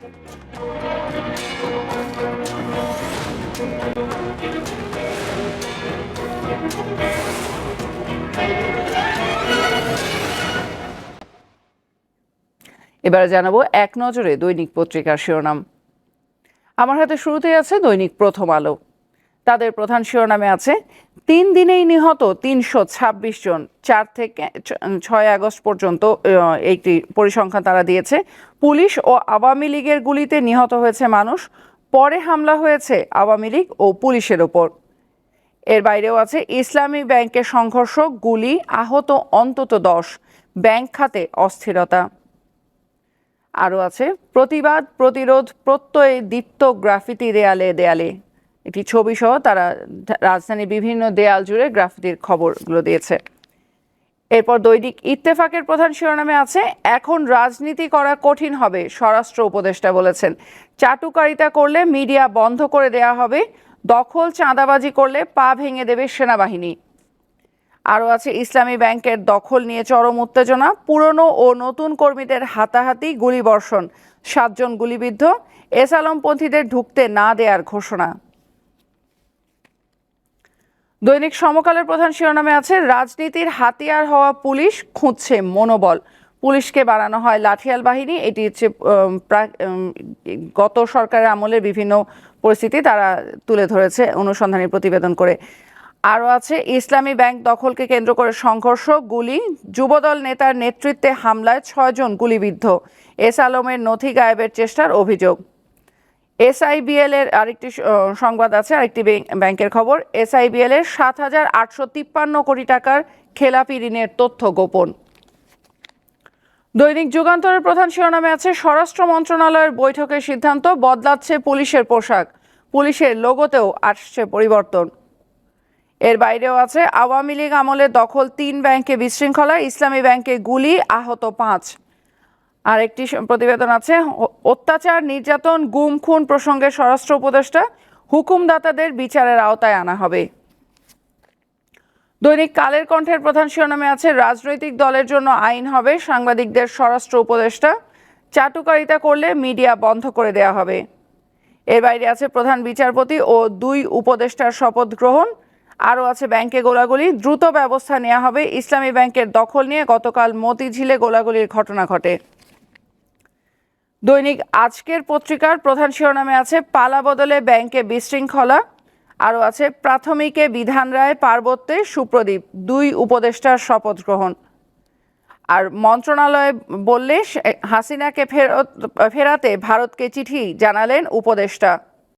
এবারে জানাবো এক নজরে দৈনিক পত্রিকার শিরোনাম। আমার হাতে শুরুতেই আছে দৈনিক প্রথম আলো। তাদের প্রধান শিরোনামে আছে 3 দিনেই নিহত 326 জন, 4 থেকে 6 আগস্ট পর্যন্ত একটি পরিসংখ্যান তারা দিয়েছে। পুলিশ ও আওয়ামী লীগের গুলিতে নিহত হয়েছে মানুষ, পরে হামলা হয়েছে আওয়ামী লীগ ও পুলিশের ওপর। এর বাইরেও আছে ইসলামী ব্যাংকের সংঘর্ষ, গুলি, আহত অন্তত 10, ব্যাংক খাতে অস্থিরতা। আরও আছে প্রতিবাদ প্রতিরোধ প্রত্যয়ে দীপ্ত গ্রাফিতি দেয়ালে দেয়ালে, একটি ছবি সহ তারা রাজধানীর বিভিন্ন দেয়াল জুড়ে গ্রাফিতির খবরগুলো দিয়েছে। এরপর দৈনিক ইত্তেফাকের প্রধান শিরোনামে আছে এখন রাজনীতি করা কঠিন হবে, স্বরাষ্ট্র উপদেষ্টা বলেছেন। চাটুকারিতা করলে মিডিয়া বন্ধ করে দেয়া হবে, দখল চাঁদাবাজি করলে পা ভেঙে দেবে সেনাবাহিনী। আরও আছে ইসলামী ব্যাংকের দখল নিয়ে চরম উত্তেজনা, পুরনো ও নতুন কর্মীদের হাতাহাতি, গুলিবর্ষণ, 7 জন গুলিবিদ্ধ, এস আলমপন্থীদের ঢুকতে না দেয়ার ঘোষণা। দৈনিক সমকালের প্রধান শিরোনামে আছে রাজনীতির হাতিয়ার হওয়া পুলিশ খুঁজছে মনোবল, পুলিশকে বাড়ানো হয় লাঠিয়াল বাহিনী। এটি হচ্ছে গত সরকারের আমলের বিভিন্ন পরিস্থিতি তারা তুলে ধরেছে অনুসন্ধানী প্রতিবেদন করে। আরও আছে ইসলামী ব্যাংক দখলকে কেন্দ্র করে সংঘর্ষ, গুলি, যুবদল নেতার নেতৃত্বে হামলায় 6 জন গুলিবিদ্ধ, এস আলমের নথি গায়েবের চেষ্টার অভিযোগ। এসআইবিএল এর আরেকটি সংবাদ আছে, আরেকটি ব্যাংকের খবর, এসআইবিএল এর 7,853 কোটি টাকার খেলাপি ঋণের তথ্য গোপন। দৈনিক যুগান্তরের প্রধান শিরোনামে আছে স্বরাষ্ট্র মন্ত্রণালয়ের বৈঠকের সিদ্ধান্ত, বদলাচ্ছে পুলিশের পোশাক, পুলিশের লোগোতেও আসছে পরিবর্তন। এর বাইরেও আছে আওয়ামী লীগ আমলে দখল 3 ব্যাংকে বিশৃঙ্খলা, ইসলামী ব্যাংকে গুলি, আহত 5। আরেকটি প্রতিবেদন আছে অত্যাচার নির্যাতন গুম খুন প্রসঙ্গে স্বরাষ্ট্র উপদেষ্টা, হুকুমদাতাদের বিচারের আওতায় আনা হবে। দৈনিক কালের কণ্ঠের প্রধান শিরোনামে আছে রাজনৈতিক দলের জন্য আইন হবে, সাংবাদিকদের স্বরাষ্ট্র উপদেষ্টা, চাটুকারিতা করলে মিডিয়া বন্ধ করে দেয়া হবে। এর বাইরে আছে প্রধান বিচারপতি ও 2 উপদেষ্টার শপথ গ্রহণ। আরও আছে ব্যাংকে গোলাগুলি, দ্রুত ব্যবস্থা নেওয়া হবে, ইসলামী ব্যাংকের দখল নিয়ে গতকাল মতিঝিলে গোলাগুলির ঘটনা ঘটে। দৈনিক আজকের পত্রিকার প্রধান শিরোনামে আছে পালা বদলে ব্যাংকে বিশৃঙ্খলা। আরও আছে প্রাথমিকে বিধান রায় পার্বত্যে সুপ্রদীপ, 2 উপদেষ্টার শপথ গ্রহণ। আর মন্ত্রণালয় বললে হাসিনাকে ফেরাতে ভারতকে চিঠি জানালেন উপদেষ্টা।